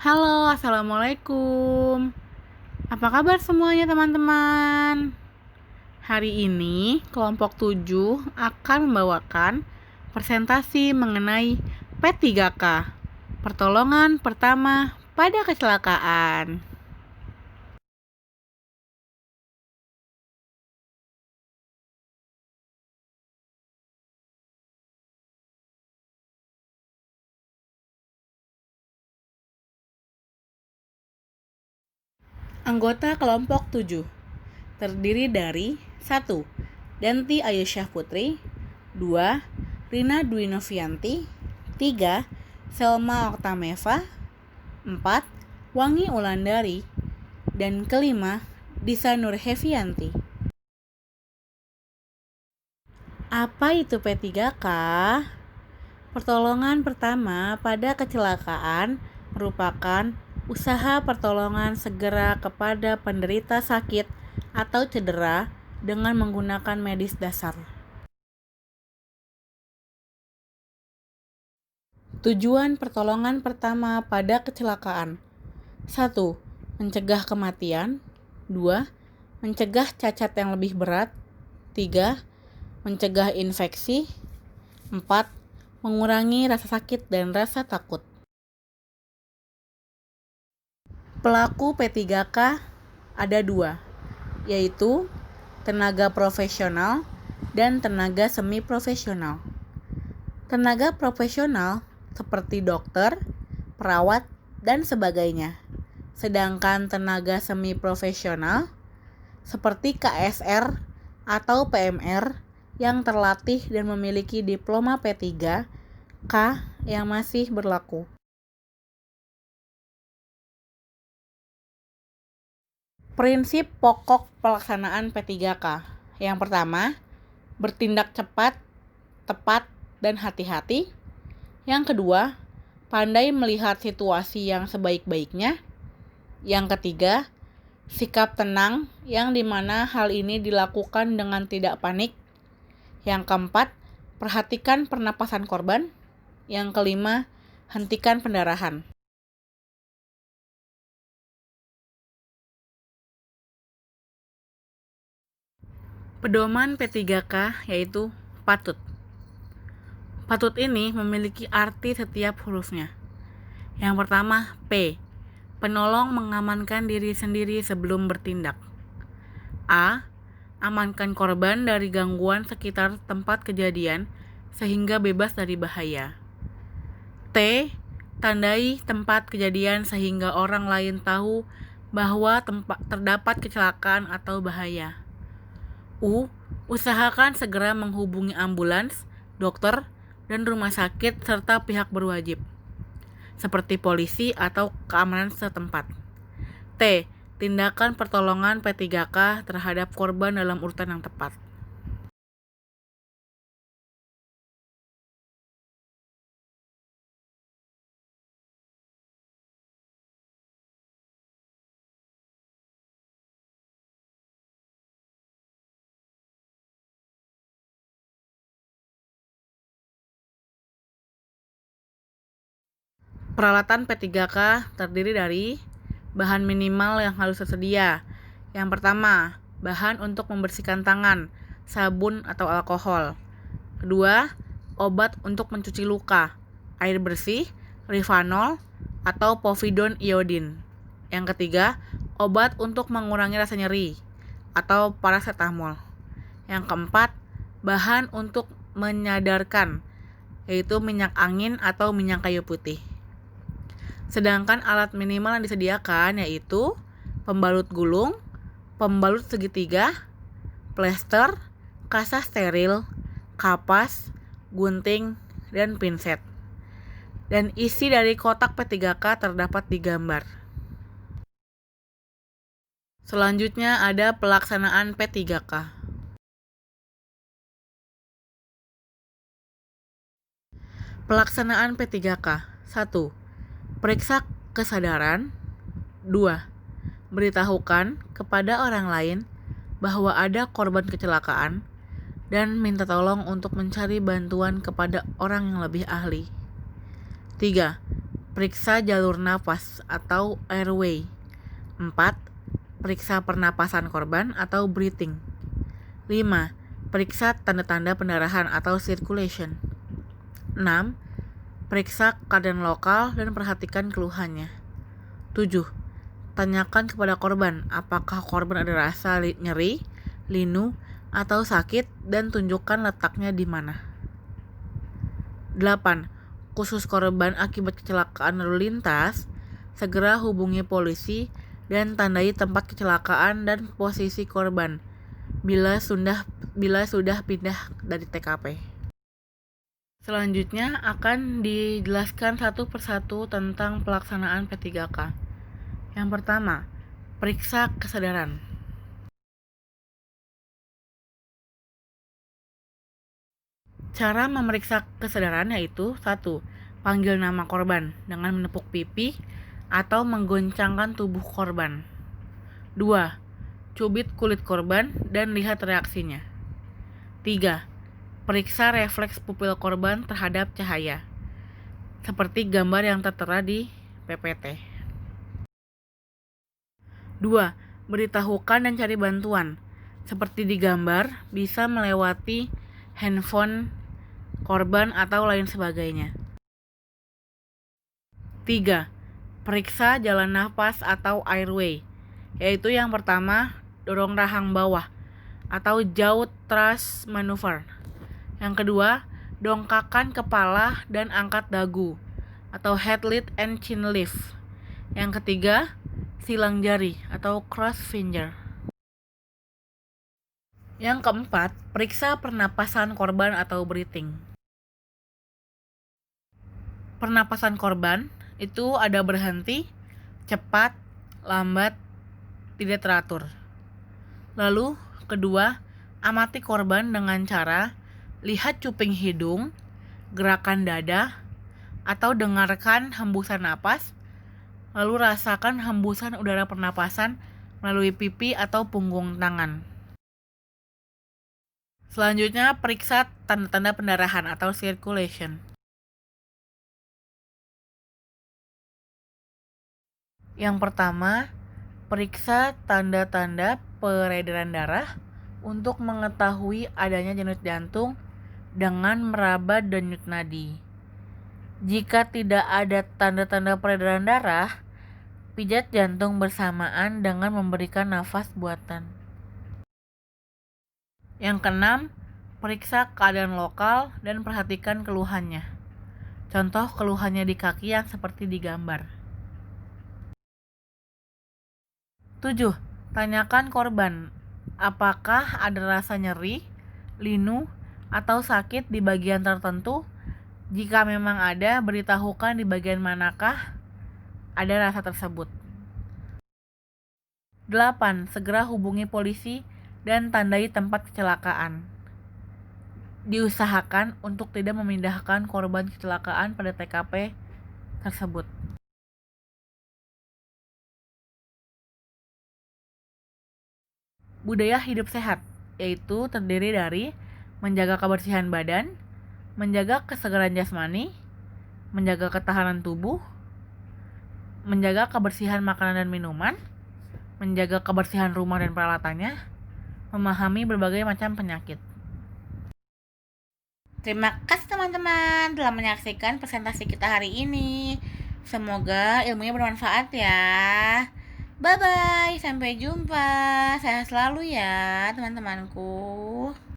Halo, Assalamualaikum. Apa kabar semuanya teman-teman? Hari ini kelompok 7 akan membawakan presentasi mengenai P3K, pertolongan pertama pada kecelakaan. Anggota kelompok 7 terdiri dari 1. Danti Ayusyah Putri, 2. Rina Dwi Novianti, 3. Selma Oktameva, 4. Wangi Ulandari, dan kelima, Disa Nurhevianti. Apa itu P3K? Pertolongan pertama pada kecelakaan merupakan usaha pertolongan segera kepada penderita sakit atau cedera dengan menggunakan medis dasar. Tujuan pertolongan pertama pada kecelakaan: 1. Mencegah kematian. 2. Mencegah cacat yang lebih berat. 3. Mencegah infeksi. 4. Mengurangi rasa sakit dan rasa takut. Pelaku P3K ada 2, yaitu tenaga profesional dan tenaga semi-profesional. Tenaga profesional seperti dokter, perawat, dan sebagainya. Sedangkan tenaga semi-profesional seperti KSR atau PMR yang terlatih dan memiliki diploma P3K yang masih berlaku. Prinsip pokok pelaksanaan P3K. Yang pertama, bertindak cepat, tepat, dan hati-hati. Yang kedua, pandai melihat situasi yang sebaik-baiknya. Yang ketiga, sikap tenang yang dimana hal ini dilakukan dengan tidak panik. Yang keempat, perhatikan pernapasan korban. Yang kelima, hentikan pendarahan. Pedoman P3K yaitu patut. Patut ini memiliki arti setiap hurufnya. Yang pertama, P. Penolong mengamankan diri sendiri sebelum bertindak. A. Amankan korban dari gangguan sekitar tempat kejadian sehingga bebas dari bahaya. T. Tandai tempat kejadian sehingga orang lain tahu bahwa terdapat kecelakaan atau bahaya. U. Usahakan segera menghubungi ambulans, dokter, dan rumah sakit serta pihak berwajib, seperti polisi atau keamanan setempat. T. Tindakan pertolongan P3K terhadap korban dalam urutan yang tepat. Peralatan P3K terdiri dari bahan minimal yang harus tersedia. Yang pertama, bahan untuk membersihkan tangan, sabun atau alkohol. Kedua, obat untuk mencuci luka, air bersih, Rivanol atau povidone iodin. Yang ketiga, obat untuk mengurangi rasa nyeri atau paracetamol. Yang keempat, bahan untuk menyadarkan, yaitu minyak angin atau minyak kayu putih. Sedangkan alat minimal yang disediakan yaitu pembalut gulung, pembalut segitiga, plester, kasa steril, kapas, gunting, dan pinset. Dan isi dari kotak P3K terdapat di gambar. Selanjutnya ada pelaksanaan P3K. Pelaksanaan P3K. 1. Periksa kesadaran. 2. Beritahukan kepada orang lain bahwa ada korban kecelakaan dan minta tolong untuk mencari bantuan kepada orang yang lebih ahli. 3. periksa jalur nafas atau airway. 4. Periksa pernapasan korban atau breathing. 5. Periksa tanda-tanda pendarahan atau circulation. 6. Periksa keadaan lokal dan perhatikan keluhannya. 7. Tanyakan kepada korban apakah korban ada rasa nyeri, linu, atau sakit dan tunjukkan letaknya di mana. 8. Khusus korban akibat kecelakaan lalu lintas, segera hubungi polisi dan tandai tempat kecelakaan dan posisi korban bila sudah pindah dari TKP. Selanjutnya akan dijelaskan satu persatu tentang pelaksanaan P3K. Yang pertama, periksa kesadaran. Cara memeriksa kesadaran yaitu 1. Panggil nama korban dengan menepuk pipi atau menggoncangkan tubuh korban. 2. Cubit kulit korban dan lihat reaksinya. 3. Periksa refleks pupil korban terhadap cahaya, seperti gambar yang tertera di PPT. 2. Beritahukan dan cari bantuan, seperti di gambar bisa melewati handphone korban atau lain sebagainya. 3. Periksa jalan nafas atau airway, yaitu yang pertama, dorong rahang bawah atau jaw thrust maneuver. Yang kedua, dongkakan kepala dan angkat dagu atau head lift and chin lift. Yang ketiga, silang jari atau cross finger. Yang keempat, periksa pernapasan korban atau breathing. Pernapasan korban itu ada berhenti, cepat, lambat, tidak teratur. Lalu, kedua, amati korban dengan cara lihat cuping hidung, gerakan dada, atau dengarkan hembusan napas, lalu rasakan hembusan udara pernapasan melalui pipi atau punggung tangan. Selanjutnya, periksa tanda-tanda pendarahan atau circulation. Yang pertama, periksa tanda-tanda peredaran darah untuk mengetahui adanya denyut jantung dengan meraba denyut nadi. Jika tidak ada tanda-tanda peredaran darah, pijat jantung bersamaan dengan memberikan nafas buatan. Yang keenam, periksa keadaan lokal dan perhatikan keluhannya. Contoh keluhannya di kaki yang seperti di gambar. 7. Tanyakan korban, apakah ada rasa nyeri, linu, atau sakit di bagian tertentu? Jika memang ada, beritahukan di bagian manakah ada rasa tersebut. 8. Segera hubungi polisi dan tandai tempat kecelakaan. Diusahakan untuk tidak memindahkan korban kecelakaan pada TKP tersebut. Budaya hidup sehat, yaitu terdiri dari menjaga kebersihan badan, menjaga kesegaran jasmani, menjaga ketahanan tubuh, menjaga kebersihan makanan dan minuman, menjaga kebersihan rumah dan peralatannya, memahami berbagai macam penyakit. Terima kasih teman-teman telah menyaksikan presentasi kita hari ini. Semoga ilmunya bermanfaat ya. Bye-bye, sampai jumpa. Sehat selalu ya teman-temanku.